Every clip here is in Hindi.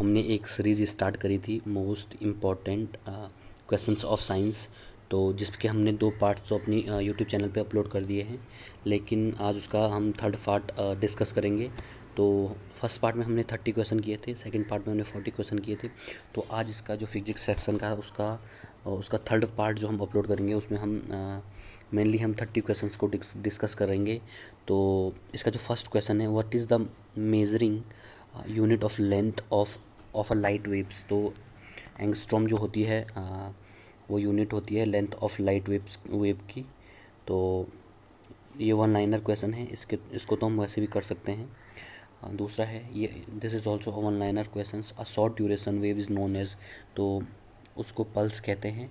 हमने एक सीरीज़ स्टार्ट करी थी most important questions of science, तो जिसके हमने 2 पार्ट्स तो अपनी यूट्यूब चैनल पे अपलोड कर दिए हैं, लेकिन आज उसका हम थर्ड पार्ट डिस्कस करेंगे। तो फर्स्ट पार्ट में हमने 30 क्वेश्चन किए थे, सेकंड पार्ट में हमने 40 क्वेश्चन किए थे। तो आज इसका जो फिजिक्स सेक्शन का उसका थर्ड पार्ट जो हम अपलोड करेंगे, उसमें हम मेनली हम 30 क्वेश्चंस को डिस्कस करेंगे। तो इसका जो फर्स्ट क्वेश्चन है, what is the measuring unit of length of a light waves. तो एंगस्ट्रॉम जो होती है वो यूनिट होती है लेंथ ऑफ लाइट वेव की। तो ये वन लाइनर क्वेश्चन है, इसको तो हम वैसे भी कर सकते हैं। दूसरा है ये, this is also one liner question, a short duration wave is known as, तो उसको पल्स कहते हैं।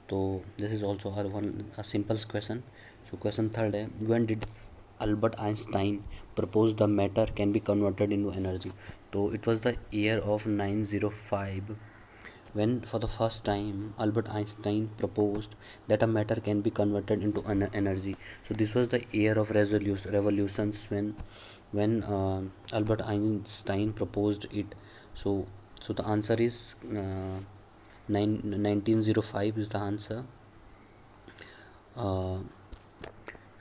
तो दिस इज़ ऑल्सो हर one simple question. So question third है, when did Albert Einstein propose the matter can be converted into energy. तो it was the year of 905 when for the first time Albert Einstein proposed that a matter can be converted into energy. So this was the year of revolutions when Albert Einstein proposed it. So the answer is 1905 is the answer.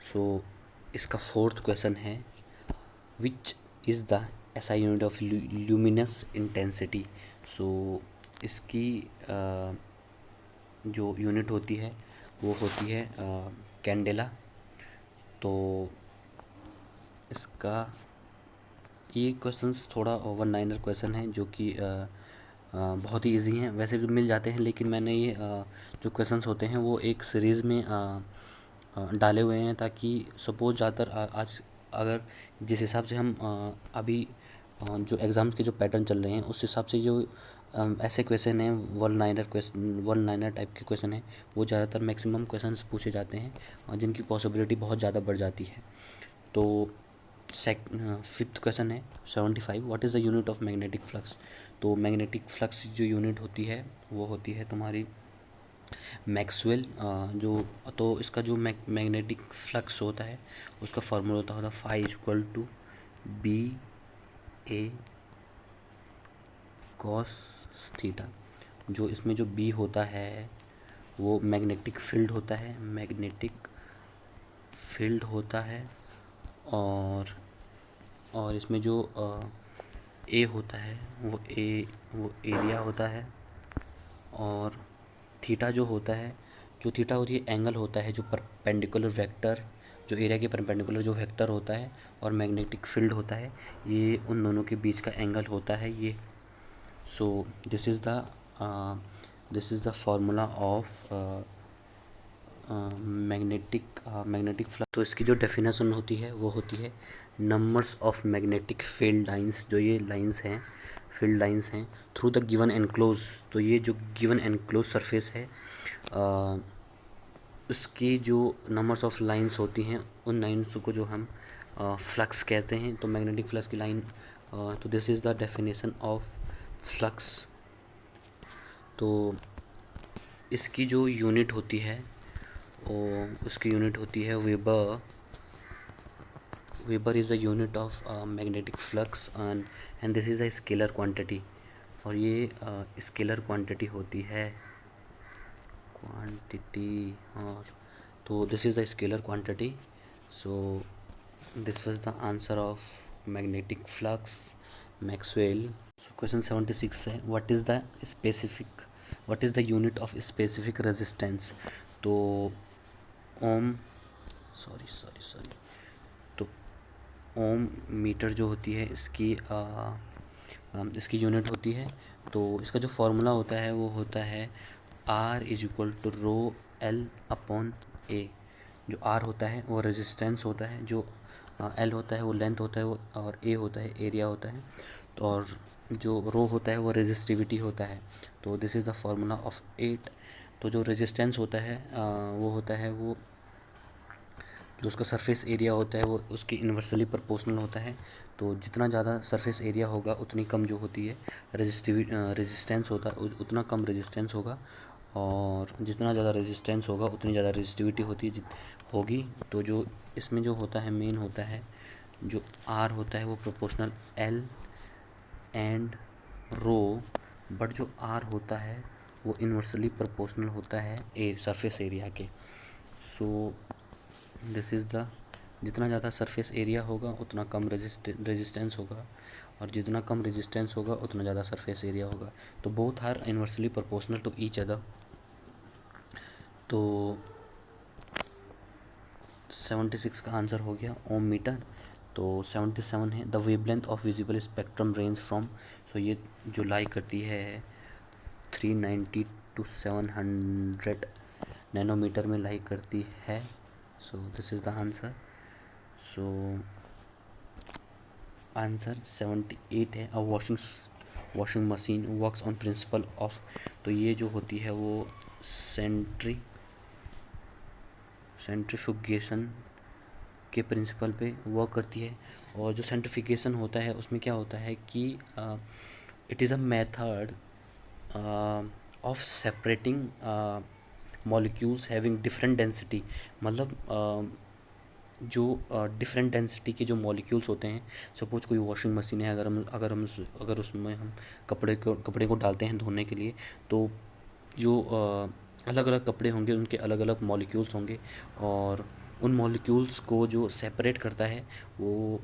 So इसका फोर्थ क्वेश्चन है, which is the SI unit of luminous intensity. So इसकी जो यूनिट होती है वो होती है कैंडेला। तो इसका ये क्वेश्चंस थोड़ा वन लाइनर क्वेश्चन है, जो कि बहुत ही इजी हैं, वैसे भी मिल जाते हैं, लेकिन मैंने ये जो क्वेश्चंस होते हैं वो एक सीरीज़ में डाले हुए हैं, ताकि सपोज ज़्यादातर आज अगर जिस हिसाब से हम अभी जो एग्ज़ाम्स के जो पैटर्न चल रहे हैं उस हिसाब से जो ऐसे क्वेश्चन हैं वन लाइनर टाइप के क्वेश्चन हैं, वो ज़्यादातर मैक्सिमम क्वेश्चंस पूछे जाते हैं, जिनकी पॉसिबिलिटी बहुत ज़्यादा बढ़ जाती है। तो फिफ्थ क्वेश्चन है 75, what is the unit of magnetic flux. तो मैग्नेटिक फ्लक्स जो यूनिट होती है वो होती है तुम्हारी मैक्सवेल जो, तो इसका जो मैग्नेटिक फ्लक्स होता है उसका फार्मूला होता है phi equal to B A cos theta. जो इसमें जो बी होता है वो मैग्नेटिक फील्ड होता है, मैग्नेटिक फील्ड होता है, और इसमें जो ए होता है वो एरिया होता है, और थीटा जो होता है, जो थीटा होती है एंगल होता है, जो परपेंडिकुलर वेक्टर, जो एरिया के परपेंडिकुलर जो वेक्टर होता है, और मैग्नेटिक फील्ड होता है, ये उन दोनों के बीच का एंगल होता है ये। सो this is the formula of magnetic flux. तो इसकी जो डेफिनेशन होती है वो होती है numbers of magnetic field lines, जो ये लाइंस हैं फील्ड लाइंस हैं, थ्रू द गिवन एनक्लोज। तो ये जो गिवन एनक्लोज सरफेस है उसकी जो नंबर्स ऑफ लाइंस होती हैं, उन लाइंस को जो हम फ्लक्स कहते हैं। तो मैग्नेटिक फ्लक्स की लाइन, तो this is the definition of flux. तो इसकी जो यूनिट होती है उसकी यूनिट होती है weber. Weber is the unit of magnetic flux, and this is a scalar quantity, और ये स्केलर क्वांटिटी होती है और तो this is the scalar quantity. So this was the answer of magnetic flux, Maxwell. So question 76 है, what is the unit of specific resistance. तो ओम सॉरी तो ओम मीटर जो होती है इसकी यूनिट होती है। तो इसका जो फॉर्मूला होता है वो होता है R is equal to rho L upon A. जो R होता है वो रेजिस्टेंस होता है, जो L होता है वो लेंथ होता है, वो और A होता है एरिया होता है, तो और जो रो होता है वो रेजिस्टिविटी होता है। तो this is the formula of 8। तो जो रेजिस्टेंस होता है वो होता है वो जो उसका सरफेस एरिया होता है वो उसकी इन्वर्सली प्रोपोर्शनल होता है। तो जितना ज़्यादा सरफेस एरिया होगा उतनी कम जो होती है रेजिस्टेंस होता है, उतना कम रेजिस्टेंस होगा, और जितना ज़्यादा रेजिस्टेंस होगा उतनी ज़्यादा रेजिस्टिविटी होगी। तो जो इसमें जो होता है मेन होता है जो R होता है वो proportional L and rho, but जो आर होता है वो इन्वर्सली प्रोपोर्शनल होता है सरफेस एरिया के। सो दिस इज़ द, जितना ज़्यादा सरफेस एरिया होगा उतना कम रेजिस्टेंस होगा, और जितना कम रेजिस्टेंस होगा उतना ज़्यादा सरफेस एरिया होगा। तो both are inversely proportional to each other. तो 76 का आंसर हो गया ओम मीटर। तो 77 है, the wavelength of visible spectrum range from, so ये जो लाई करती है 390 टू 700 नैनोमीटर में लाई करती है। So this is the answer. So answer 78 है, a washing machine works on principle of, तो ये जो होती है वो सेंट्रीफ्यूगेशन के प्रिंसिपल पे वर्क करती है। और जो सेंट्रीफ्यूगेशन होता है उसमें क्या होता है कि it is a method of separating molecules having different density, मतलब जो डिफरेंट डेंसिटी के जो मॉलिक्यूल्स होते हैं। सपोज कोई वॉशिंग मशीन है, अगर उसमें हम कपड़े को डालते हैं धोने के लिए, तो जो अलग अलग कपड़े होंगे उनके अलग अलग मॉलिक्यूल्स होंगे, और उन मॉलिक्यूल्स को जो सेपरेट करता है वो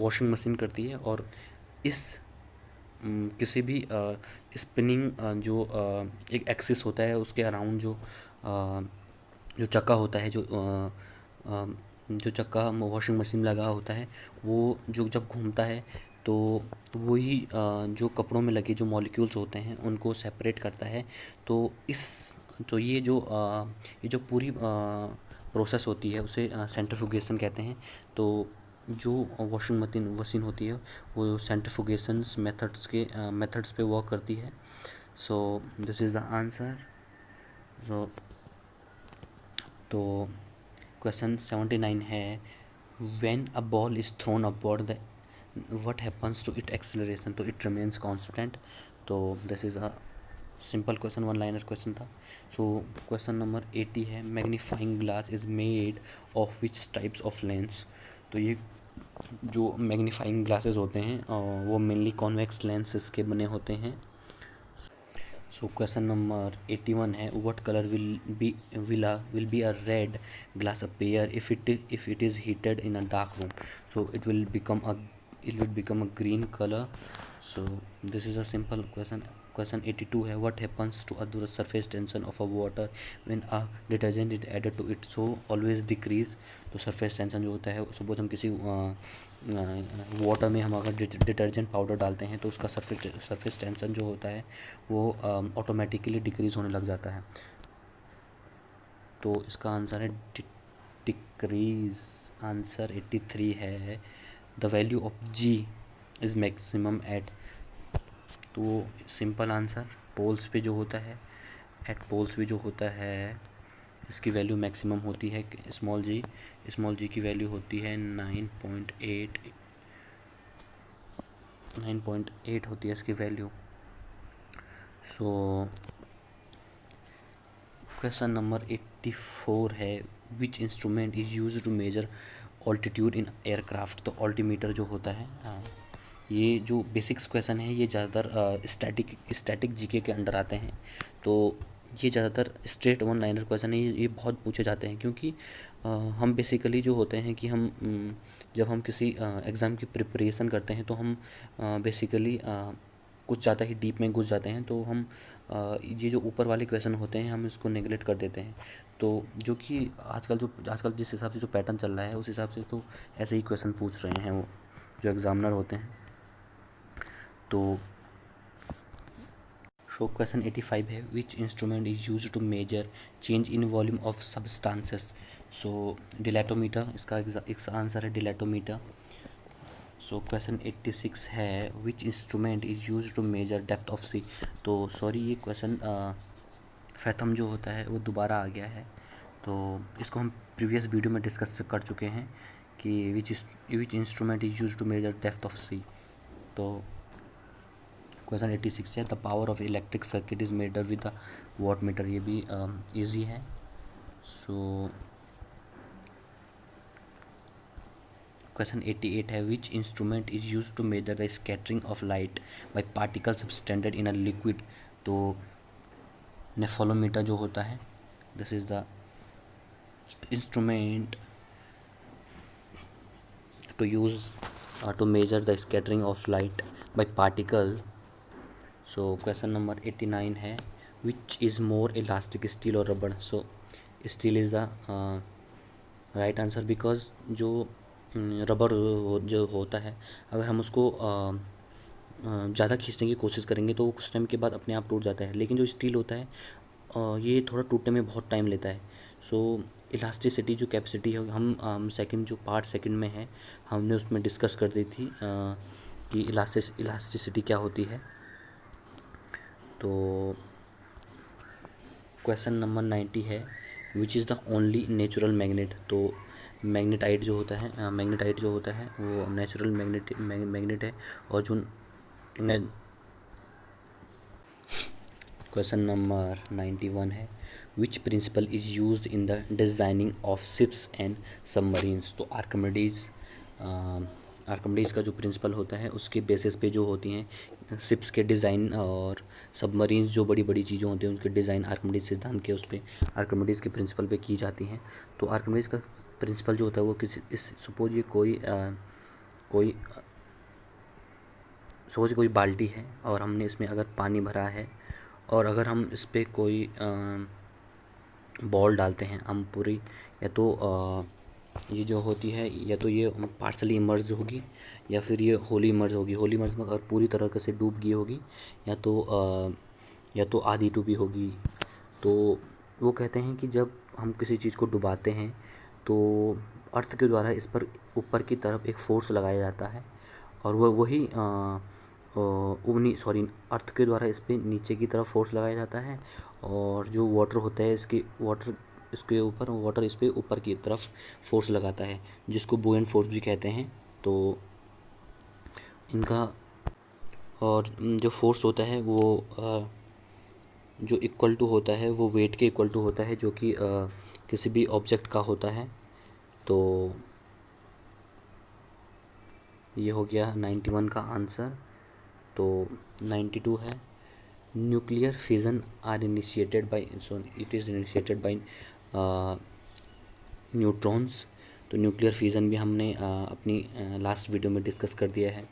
वॉशिंग मशीन करती है। और इस किसी भी स्पिनिंग एक एक्सिस होता है उसके अराउंड जो चक्का होता है, जो चक्का वॉशिंग मशीन में लगा होता है, वो जो जब घूमता है तो वही जो कपड़ों में लगे जो मॉलिक्यूल्स होते हैं उनको सेपरेट करता है। तो ये जो पूरी प्रोसेस होती है उसे सेंट्रीफ्यूगेशन कहते हैं। तो जो वॉशिंग मशीन होती है वो सेंट्रीफ्यूगेशंस मेथड्स पे वर्क करती है। So this is the answer. So तो क्वेश्चन 79 है, when a ball is thrown upward the what happens to it acceleration, तो इट रिमेन्स कांस्टेंट। तो this is a simple question, one liner question था। सो क्वेश्चन नंबर 80 है, magnifying glass is made of which types of lens, तो ये जो मैग्नीफाइंग ग्लासेस होते हैं वो मेनली कॉन्वेक्स लेंसेज के बने होते हैं। सो क्वेश्चन नंबर 81 है, what colour will be a red glass appear if it is heated in a dark room, so it will become a green color. So this is a simple question. Question 82 है, what happens to the surface tension of a water when a detergent is added to it, so always decrease। तो surface tension जो होता है, सपोज हम किसी वाटर में हम अगर डिटर्जेंट पाउडर डालते हैं तो उसका सरफेस टेंशन जो होता है वो ऑटोमेटिकली डिक्रीज़ होने लग जाता है। तो इसका आंसर है डिक्रीज। आंसर 83 है, the value of g is maximum at, तो सिंपल आंसर पोल्स पे जो होता है, एट पोल्स पे जो होता है इसकी वैल्यू मैक्सिमम होती है। स्मॉल जी की वैल्यू होती है 9.8 होती है इसकी वैल्यू। सो क्वेश्चन नंबर 84 है, which instrument is use to measure altitude in aircraft, तो ऑल्टीमीटर जो होता है, ये जो बेसिक्स क्वेश्चन है ये ज़्यादातर स्टैटिक जीके के अंडर आते हैं। तो ये ज़्यादातर स्ट्रेट वन लाइनर क्वेश्चन है, ये बहुत पूछे जाते हैं, क्योंकि हम बेसिकली जो होते हैं कि जब हम किसी एग्ज़ाम की प्रिपरेशन करते हैं तो हम बेसिकली कुछ ज़्यादा ही डीप में घुस जाते हैं, तो हम ये जो ऊपर वाले क्वेश्चन होते हैं हम इसको नेगलेक्ट कर देते हैं। तो जो कि आजकल जिस हिसाब से जो पैटर्न चल रहा है उस हिसाब से तो ऐसे ही क्वेश्चन पूछ रहे हैं वो जो एग्ज़ामिनर होते हैं। तो शो क्वेश्चन 85 है, which instrument is use to measure change in volume of substances, so dilatometer इसका आंसर है डिलेटोमीटर। सो क्वेश्चन 86 है, which instrument is use to measure depth of sea, तो सॉरी ये क्वेश्चन फैथम जो होता है वो दोबारा आ गया है, तो इसको हम प्रीवियस वीडियो में डिस्कस कर चुके हैं कि which instrument is use to measure depth of sea. तो क्वेश्चन 86 है, the power of electric circuit is measured with the wattmeter, ये भी ईजी है। सो क्वेश्चन 88 है, which instrument is use to measure the scattering of light by particle subtended in a liquid. तो नेफोलोमीटर जो होता है, this is the instrument to use to measure the scattering of light by particle. So question number 89 है, which is more elastic, steel or rubber? So steel is the right answer, because जो रबर जो होता है, अगर हम उसको ज़्यादा खींचने की कोशिश करेंगे तो वो कुछ टाइम के बाद अपने आप टूट जाता है, लेकिन जो स्टील होता है ये थोड़ा टूटने में बहुत टाइम लेता है। सो इलास्टिसिटी जो कैपेसिटी है, हम सेकंड जो पार्ट सेकंड में है, हमने उसमें डिस्कस कर दी थी कि इलास्टिसिटी क्या होती है। तो क्वेश्चन नंबर 90 है, which is the only natural magnet? तो मैग्नेटाइट जो होता है वो नेचुरल मैग्नेट है। और जो क्वेश्चन नंबर 91 है, which principle is used in the designing of ships and submarines? तो आर्कमिडीज़ का जो प्रिंसिपल होता है उसके बेसिस पे जो होती हैं शिप्स के डिज़ाइन और सबमरीन्स, जो बड़ी बड़ी चीज़ें होती हैं उनके डिज़ाइन आर्कमिडीज़ सिद्धांत के उस पर आर्कमिडीज़ के प्रिंसिपल पे की जाती हैं। तो आर्कमिडीज़ का प्रिंसिपल जो होता है वो सपोज ये कोई बाल्टी है और हमने इसमें अगर पानी भरा है और अगर हम इस पर कोई बॉल डालते हैं, हम पूरी या तो ये जो होती है या तो ये पार्सली इमर्ज होगी या फिर ये होली इमर्ज होगी। होली इमर्ज में अगर पूरी तरह से डूब गई होगी या तो आधी डूबी होगी। तो वो कहते हैं कि जब हम किसी चीज़ को डुबाते हैं तो अर्थ के द्वारा इस पर ऊपर की तरफ एक फोर्स लगाया जाता है और वही अर्थ के द्वारा इस पर नीचे की तरफ फोर्स लगाया जाता है। और जो वाटर होता है इसके ऊपर वाटर इस पर ऊपर की तरफ फोर्स लगाता है, जिसको बुएंट फोर्स भी कहते हैं। तो इनका और जो फोर्स होता है वो जो इक्वल टू होता है वो वेट के इक्वल टू होता है, जो कि किसी भी ऑब्जेक्ट का होता है। तो ये हो गया 91 का आंसर। तो 92 है, nuclear fission it is initiated by neutrons. तो न्यूक्लियर फिजन भी हमने अपनी लास्ट वीडियो में डिस्कस कर दिया है।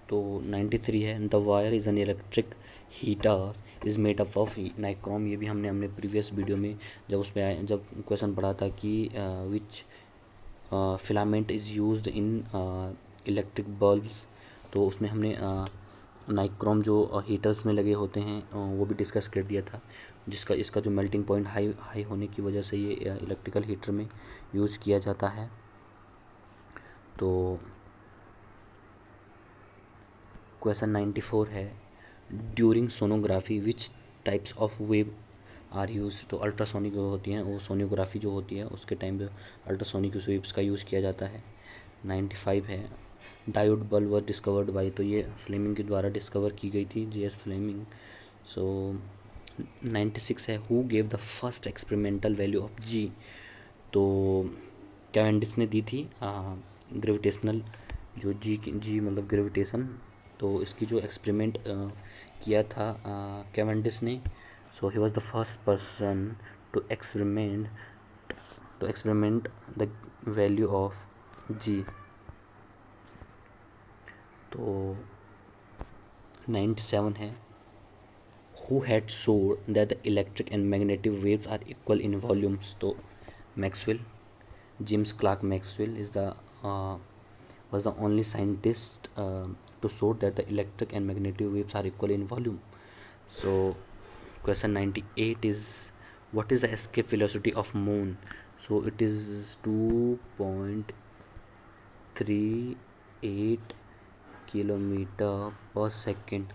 तो 93 है, the wire is an electric heater is made up of nichrome. ये भी हमने प्रीवियस वीडियो में जब क्वेश्चन पढ़ा था कि which filament is used in electric bulbs, तो उसमें हमने नाइक्रोम जो हीटर्स में लगे होते हैं वो भी डिस्कस कर दिया था, इसका जो मेल्टिंग पॉइंट हाई होने की वजह से ये इलेक्ट्रिकल हीटर में यूज़ किया जाता है। तो क्वेश्चन 94 है, during sonography which types of wave are use? तो अल्ट्रासोनिक जो होती हैं वो सोनोग्राफी जो होती है उसके टाइम पे अल्ट्रासोनिक वेव्स का यूज़ किया जाता है। 95 है, diode bulb was discovered by? तो ये फ्लेमिंग के द्वारा डिस्कवर की गई थी, J.S. फ्लेमिंग। सो 96 है, who gave the first experimental value of G? तो कैवेंडिश ने दी थी ग्रेविटेशनल जो जी मतलब ग्रेविटेशन। तो इसकी जो एक्सपेरिमेंट किया था कैवेंडिश ने। So he was the first person to experiment the value of G। तो 97 है, who had showed that the electric and magnetic waves are equal in volumes? तो Maxwell, James Clerk Maxwell was the only scientist to show that the electric and magnetic waves are equal in volume. So question 98 is, what is the escape velocity of moon? So it is 2.38 kilometre पर सेकेंड।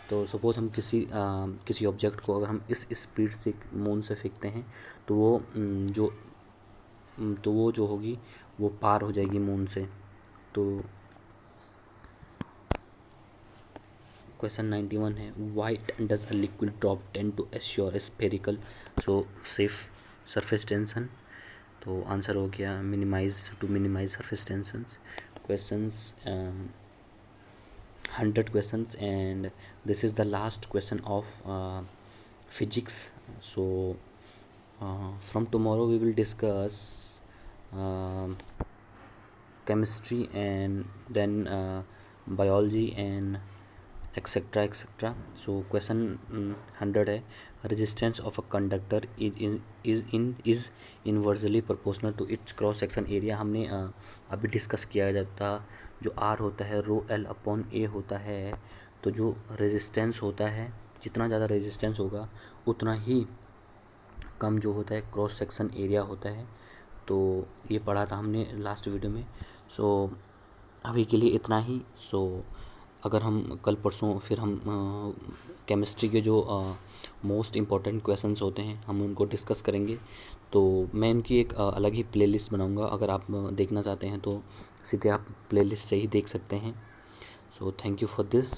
तो सपोज़ हम किसी ऑब्जेक्ट को अगर हम इस स्पीड से मून से फेंकते हैं तो वो जो होगी वो पार हो जाएगी मून से। तो क्वेश्चन 91 है, why does a liquid drop tend to assure spherical so safe surface tension? तो आंसर हो गया to minimize surface tensions. Questions 100 questions, and this is the last question of physics. So from tomorrow we will discuss chemistry, and then biology and etcetera etcetera. So question 100 है, resistance of a conductor is inversely proportional to its cross section area. हमने अभी डिस्कस किया जाता, जो आर होता है रो एल अपॉन ए होता है, तो जो रेजिस्टेंस होता है, जितना ज़्यादा रेजिस्टेंस होगा उतना ही कम जो होता है क्रॉस सेक्शन एरिया होता है। तो ये पढ़ा था हमने लास्ट वीडियो में। सो अभी के लिए इतना ही। सो अगर हम कल परसों फिर हम केमिस्ट्री के जो मोस्ट इम्पॉर्टेंट क्वेश्चंस होते हैं हम उनको डिस्कस करेंगे। तो मैं इनकी एक अलग ही प्लेलिस्ट बनाऊंगा, अगर आप देखना चाहते हैं तो सीधे आप प्लेलिस्ट से ही देख सकते हैं। So thank you for this.